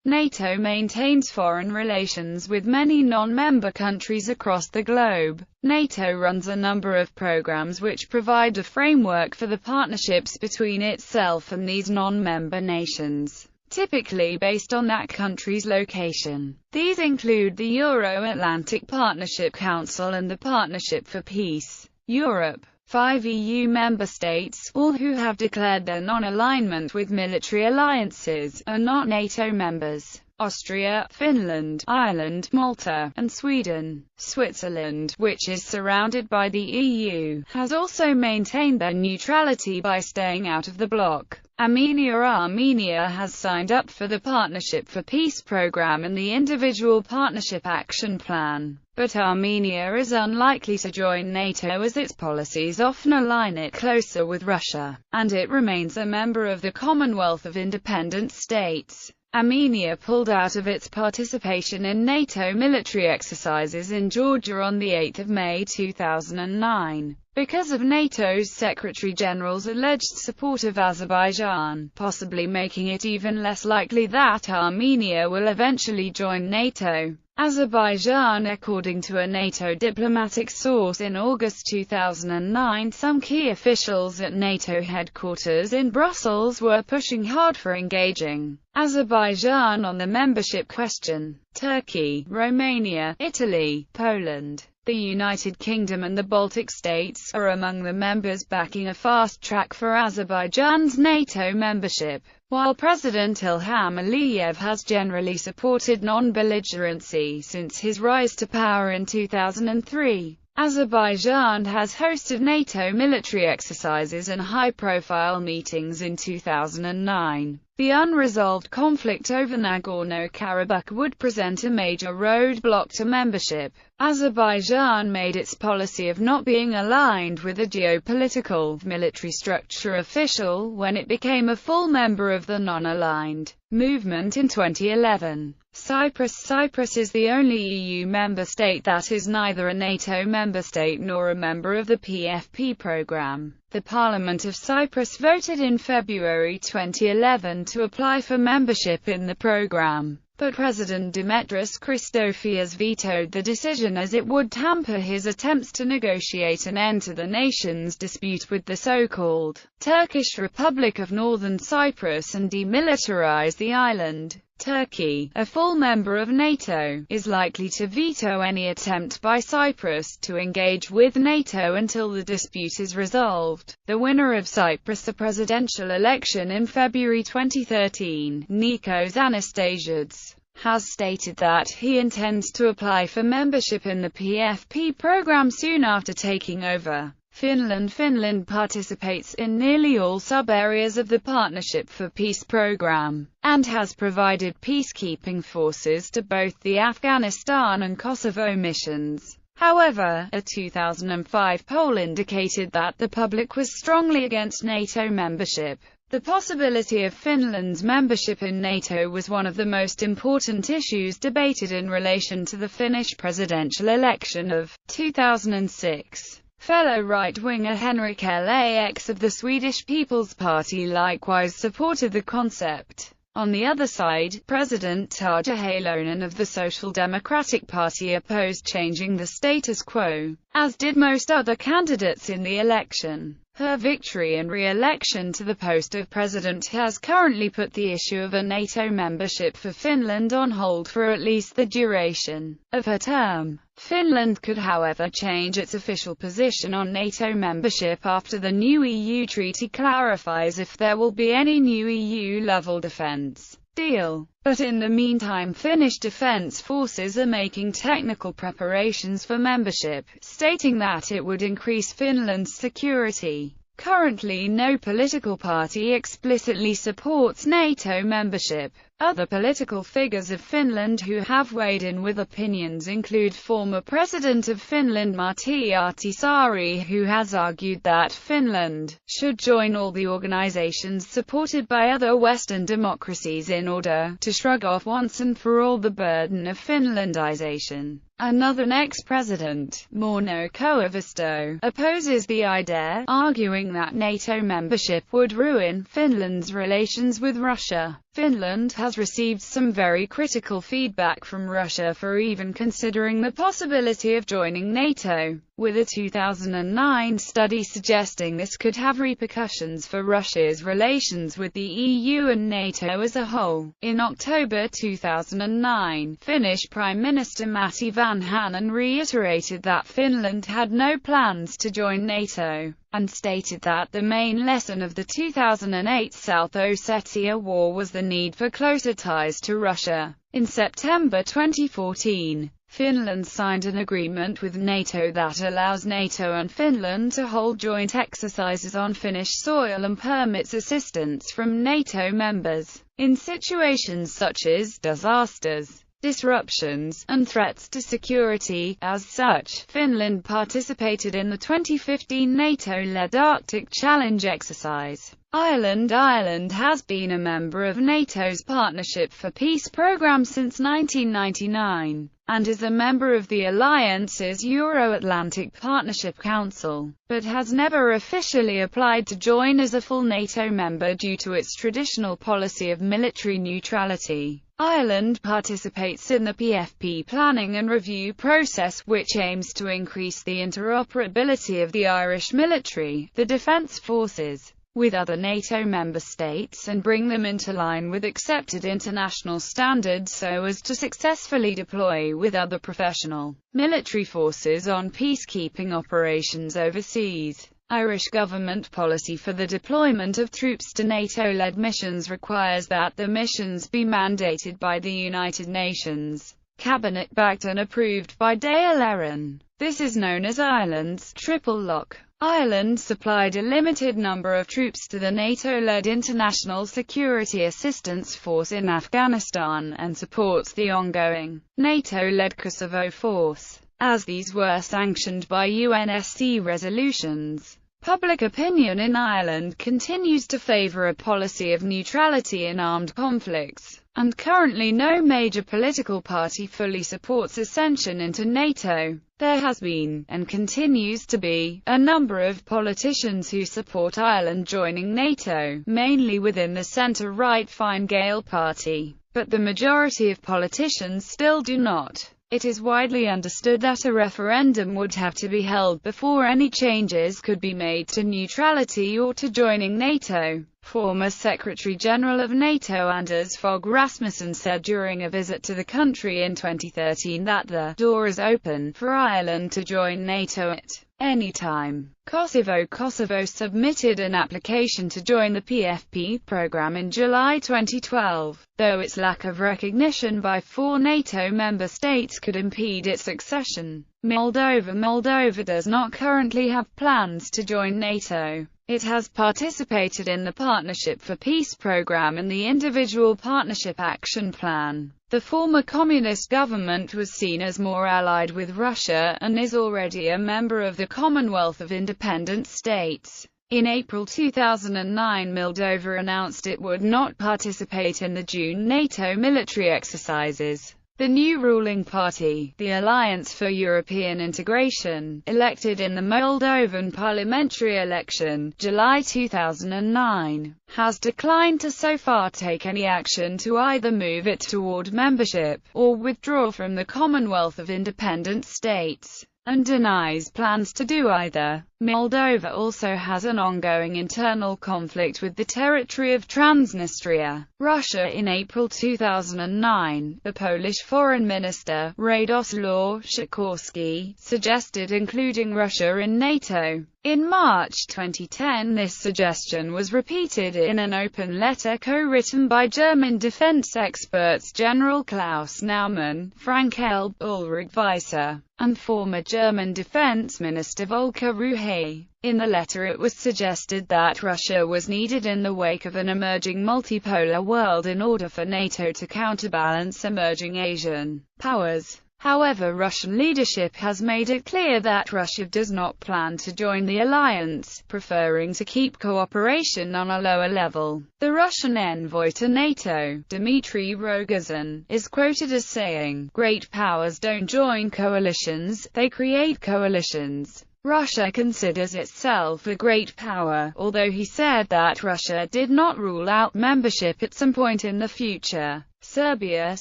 NATO maintains foreign relations with many non-member countries across the globe. NATO runs a number of programs which provide a framework for the partnerships between itself and these non-member nations, typically based on that country's location. These include the Euro-Atlantic Partnership Council and the Partnership for Peace. Europe. 5 EU member states, all who have declared their non-alignment with military alliances, are not NATO members. Austria, Finland, Ireland, Malta, and Sweden. Switzerland, which is surrounded by the EU, has also maintained their neutrality by staying out of the bloc. Armenia has signed up for the Partnership for Peace program and the Individual Partnership Action Plan. But Armenia is unlikely to join NATO as its policies often align it closer with Russia, and it remains a member of the Commonwealth of Independent States. Armenia pulled out of its participation in NATO military exercises in Georgia on 8 May 2009, because of NATO's Secretary-General's alleged support of Azerbaijan, possibly making it even less likely that Armenia will eventually join NATO. Azerbaijan. According to a NATO diplomatic source in August 2009, some key officials at NATO headquarters in Brussels were pushing hard for engaging Azerbaijan on the membership question. Turkey, Romania, Italy, Poland, the United Kingdom and the Baltic states are among the members backing a fast track for Azerbaijan's NATO membership. While President Ilham Aliyev has generally supported non-belligerency since his rise to power in 2003, Azerbaijan has hosted NATO military exercises and high-profile meetings in 2009. The unresolved conflict over Nagorno-Karabakh would present a major roadblock to membership. Azerbaijan made its policy of not being aligned with a geopolitical, military structure official when it became a full member of the non-aligned movement in 2011. Cyprus is the only EU member state that is neither a NATO member state nor a member of the PFP program. The Parliament of Cyprus voted in February 2011 to apply for membership in the program, but President Dimitris Christofias vetoed the decision as it would hamper his attempts to negotiate an end to the nation's dispute with the so-called Turkish Republic of Northern Cyprus and demilitarize the island. Turkey, a full member of NATO, is likely to veto any attempt by Cyprus to engage with NATO until the dispute is resolved. The winner of Cyprus' presidential election in February 2013, Nikos Anastasiades, has stated that he intends to apply for membership in the PFP program soon after taking over. Finland participates in nearly all sub-areas of the Partnership for Peace program, and has provided peacekeeping forces to both the Afghanistan and Kosovo missions. However, a 2005 poll indicated that the public was strongly against NATO membership. The possibility of Finland's membership in NATO was one of the most important issues debated in relation to the Finnish presidential election of 2006. Fellow right-winger Henrik Lax of the Swedish People's Party likewise supported the concept. On the other side, President Tarja Halonen of the Social Democratic Party opposed changing the status quo, as did most other candidates in the election. Her victory and re-election to the post of president has currently put the issue of a NATO membership for Finland on hold for at least the duration of her term. Finland could, however, change its official position on NATO membership after the new EU treaty clarifies if there will be any new EU-level defence deal. But in the meantime, Finnish defence forces are making technical preparations for membership, stating that it would increase Finland's security. Currently, no political party explicitly supports NATO membership. Other political figures of Finland who have weighed in with opinions include former President of Finland Martti Ahtisaari, who has argued that Finland should join all the organizations supported by other Western democracies in order to shrug off once and for all the burden of Finlandization. Another ex-president, Mauno Koivisto, opposes the idea, arguing that NATO membership would ruin Finland's relations with Russia. Finland has received some very critical feedback from Russia for even considering the possibility of joining NATO, with a 2009 study suggesting this could have repercussions for Russia's relations with the EU and NATO as a whole. In October 2009, Finnish Prime Minister Matti Vanhanen reiterated that Finland had no plans to join NATO, and stated that the main lesson of the 2008 South Ossetia War was the need for closer ties to Russia. In September 2014, Finland signed an agreement with NATO that allows NATO and Finland to hold joint exercises on Finnish soil and permits assistance from NATO members in situations such as disasters, disruptions, and threats to security. As such, Finland participated in the 2015 NATO-led Arctic Challenge exercise. Ireland has been a member of NATO's Partnership for Peace program since 1999, and is a member of the alliance's Euro-Atlantic Partnership Council, but has never officially applied to join as a full NATO member due to its traditional policy of military neutrality. Ireland participates in the PFP planning and review process, which aims to increase the interoperability of the Irish military, the defence forces, with other NATO member states and bring them into line with accepted international standards so as to successfully deploy with other professional military forces on peacekeeping operations overseas. Irish government policy for the deployment of troops to NATO-led missions requires that the missions be mandated by the United Nations, cabinet-backed and approved by Dáil Éireann. This is known as Ireland's triple lock. Ireland supplied a limited number of troops to the NATO-led International Security Assistance Force in Afghanistan and supports the ongoing NATO-led Kosovo force, as these were sanctioned by UNSC resolutions. Public opinion in Ireland continues to favour a policy of neutrality in armed conflicts, and currently no major political party fully supports ascension into NATO. There has been, and continues to be, a number of politicians who support Ireland joining NATO, mainly within the centre-right Fine Gael party, but the majority of politicians still do not. It is widely understood that a referendum would have to be held before any changes could be made to neutrality or to joining NATO. Former Secretary-General of NATO Anders Fogh Rasmussen said during a visit to the country in 2013 that the door is open for Ireland to join NATO at any time. Kosovo submitted an application to join the PFP program in July 2012, though its lack of recognition by 4 NATO member states could impede its accession. Moldova does not currently have plans to join NATO. It has participated in the Partnership for Peace program and the Individual Partnership Action Plan. The former communist government was seen as more allied with Russia, and is already a member of the Commonwealth of Independent States. In April 2009, Moldova announced it would not participate in the June NATO military exercises. The new ruling party, the Alliance for European Integration, elected in the Moldovan parliamentary election, July 2009, has declined to so far take any action to either move it toward membership, or withdraw from the Commonwealth of Independent States, and denies plans to do either. Moldova also has an ongoing internal conflict with the territory of Transnistria, Russia. In April 2009, the Polish Foreign Minister, Radosław Sikorski, suggested including Russia in NATO. In March 2010, this suggestion was repeated in an open letter co-written by German defense experts General Klaus Naumann, Frank-L. Ulrich Weisser, and former German Defense Minister Volker Ruhe. In the letter it was suggested that Russia was needed in the wake of an emerging multipolar world in order for NATO to counterbalance emerging Asian powers. However, Russian leadership has made it clear that Russia does not plan to join the alliance, preferring to keep cooperation on a lower level. The Russian envoy to NATO, Dmitry Rogozin, is quoted as saying, "Great powers don't join coalitions, they create coalitions." Russia considers itself a great power, although he said that Russia did not rule out membership at some point in the future. Serbia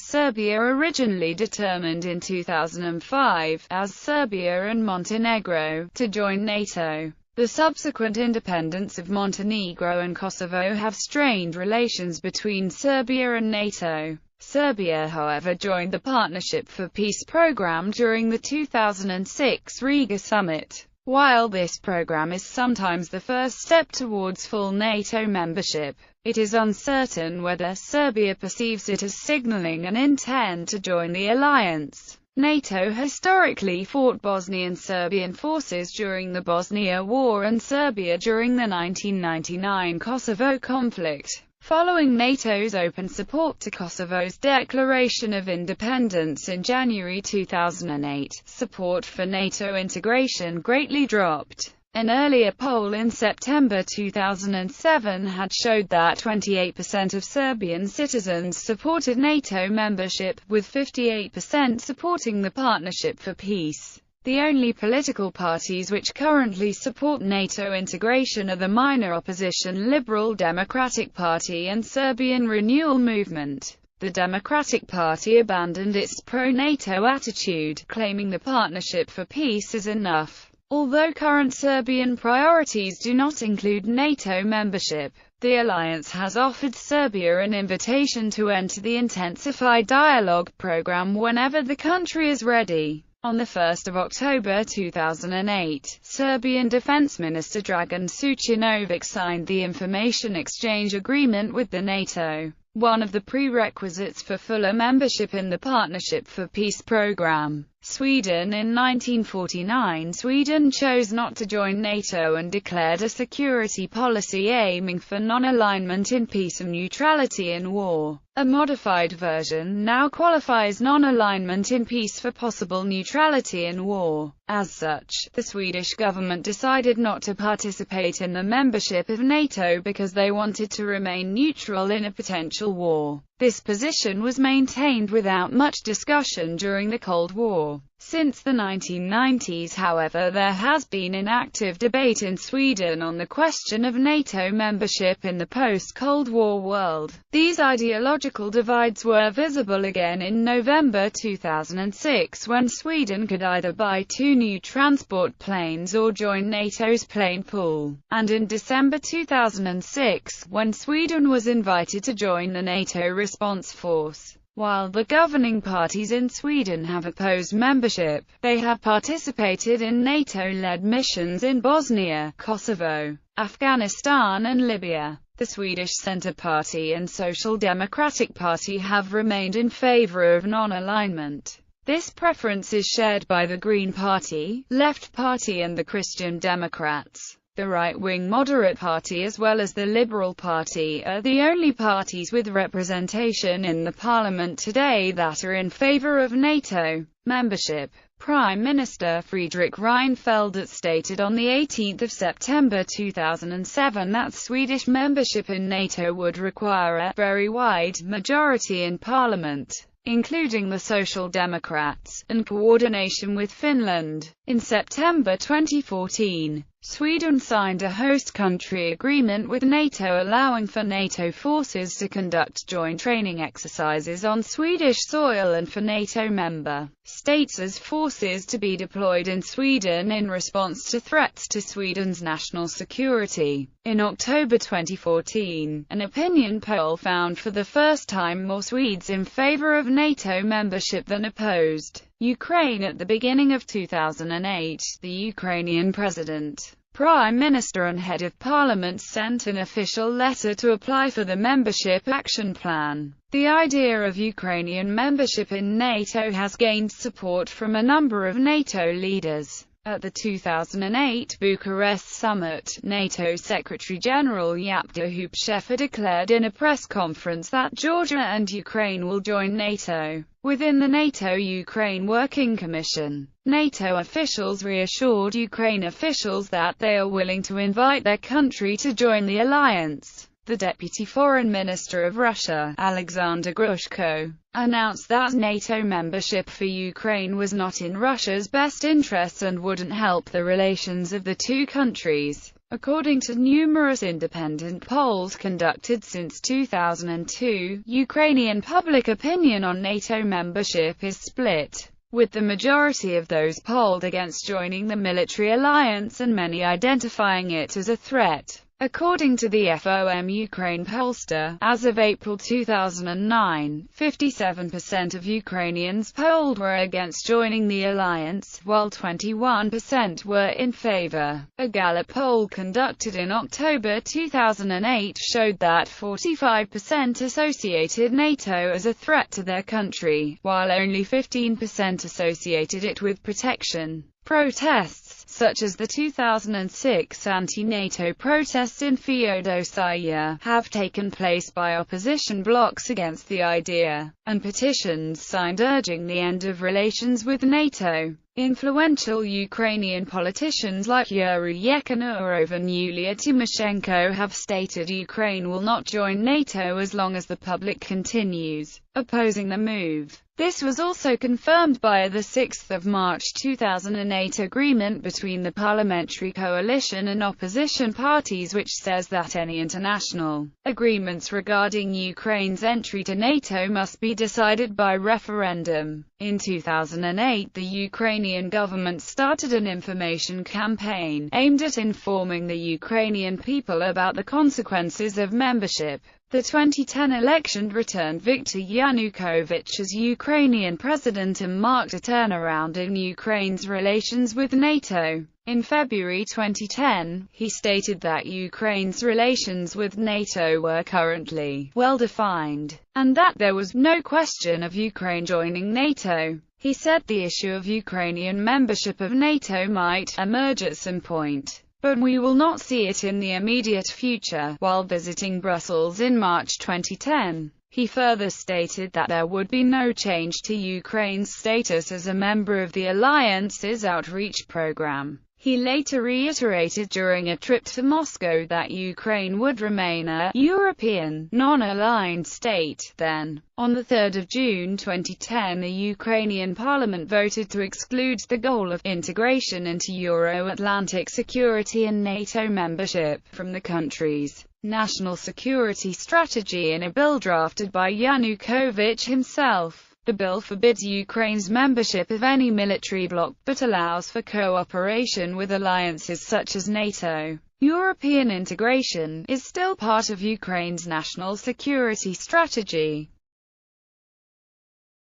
originally determined in 2005, as Serbia and Montenegro, to join NATO. The subsequent independence of Montenegro and Kosovo have strained relations between Serbia and NATO. Serbia, however, joined the Partnership for Peace program during the 2006 Riga summit. While this program is sometimes the first step towards full NATO membership, it is uncertain whether Serbia perceives it as signaling an intent to join the alliance. NATO historically fought Bosnian Serbian forces during the Bosnia War and Serbia during the 1999 Kosovo conflict. Following NATO's open support to Kosovo's declaration of independence in January 2008, support for NATO integration greatly dropped. An earlier poll in September 2007 had showed that 28% of Serbian citizens supported NATO membership, with 58% supporting the Partnership for Peace. The only political parties which currently support NATO integration are the minor opposition Liberal Democratic Party and Serbian Renewal Movement. The Democratic Party abandoned its pro-NATO attitude, claiming the Partnership for Peace is enough. Although current Serbian priorities do not include NATO membership, the alliance has offered Serbia an invitation to enter the Intensified Dialogue program whenever the country is ready. On 1 October 2008, Serbian Defense Minister Dragan Suchinovic signed the Information Exchange Agreement with the NATO, one of the prerequisites for fuller membership in the Partnership for Peace program. Sweden. In 1949, Sweden chose not to join NATO and declared a security policy aiming for non-alignment in peace and neutrality in war. A modified version now qualifies non-alignment in peace for possible neutrality in war. As such, the Swedish government decided not to participate in the membership of NATO because they wanted to remain neutral in a potential war. This position was maintained without much discussion during the Cold War. Since the 1990s, however, there has been an active debate in Sweden on the question of NATO membership in the post-Cold War world. These ideological divides were visible again in November 2006, when Sweden could either buy 2 new transport planes or join NATO's plane pool, and in December 2006, when Sweden was invited to join the NATO response force. While the governing parties in Sweden have opposed membership, they have participated in NATO-led missions in Bosnia, Kosovo, Afghanistan and Libya. The Swedish Centre Party and Social Democratic Party have remained in favour of non-alignment. This preference is shared by the Green Party, Left Party and the Christian Democrats. The right-wing Moderate Party as well as the Liberal Party are the only parties with representation in the parliament today that are in favour of NATO membership. Prime Minister Fredrik Reinfeldt stated on 18 September 2007 that Swedish membership in NATO would require a very wide majority in parliament, including the Social Democrats, and coordination with Finland. In September 2014, Sweden signed a host country agreement with NATO allowing for NATO forces to conduct joint training exercises on Swedish soil and for NATO member states as forces to be deployed in Sweden in response to threats to Sweden's national security. In October 2014, an opinion poll found for the first time more Swedes in favor of NATO membership than opposed. Ukraine. At the beginning of 2008, the Ukrainian president, Prime Minister and head of parliament sent an official letter to apply for the membership action plan. The idea of Ukrainian membership in NATO has gained support from a number of NATO leaders. At the 2008 Bucharest summit, NATO Secretary-General Yevgeny Shefard declared in a press conference that Georgia and Ukraine will join NATO. Within the NATO-Ukraine Working Commission, NATO officials reassured Ukraine officials that they are willing to invite their country to join the alliance. The Deputy Foreign Minister of Russia, Alexander Grushko, announced that NATO membership for Ukraine was not in Russia's best interests and wouldn't help the relations of the two countries. According to numerous independent polls conducted since 2002, Ukrainian public opinion on NATO membership is split, with the majority of those polled against joining the military alliance and many identifying it as a threat. According to the FOM Ukraine pollster, as of April 2009, 57% of Ukrainians polled were against joining the alliance, while 21% were in favor. A Gallup poll conducted in October 2008 showed that 45% associated NATO as a threat to their country, while only 15% associated it with protection. Protests, such as the 2006 anti-NATO protests in Feodossia, have taken place by opposition blocs against the idea, and petitions signed urging the end of relations with NATO. Influential Ukrainian politicians like Yuri Yekanurov and Yulia Tymoshenko have stated Ukraine will not join NATO as long as the public continues opposing the move. This was also confirmed by the 6 March 2008 agreement between the parliamentary coalition and opposition parties, which says that any international agreements regarding Ukraine's entry to NATO must be decided by referendum. In 2008, the Ukrainian government started an information campaign aimed at informing the Ukrainian people about the consequences of membership. The 2010 election returned Viktor Yanukovych as Ukrainian president and marked a turnaround in Ukraine's relations with NATO. In February 2010, he stated that Ukraine's relations with NATO were currently well-defined, and that there was no question of Ukraine joining NATO. He said the issue of Ukrainian membership of NATO might emerge at some point, but we will not see it in the immediate future. While visiting Brussels in March 2010, he further stated that there would be no change to Ukraine's status as a member of the alliance's outreach program. He later reiterated during a trip to Moscow that Ukraine would remain a European, non-aligned state. Then, on 3 June 2010, the Ukrainian parliament voted to exclude the goal of integration into Euro-Atlantic security and NATO membership from the country's national security strategy in a bill drafted by Yanukovych himself. The bill forbids Ukraine's membership of any military bloc, but allows for cooperation with alliances such as NATO. European integration is still part of Ukraine's national security strategy.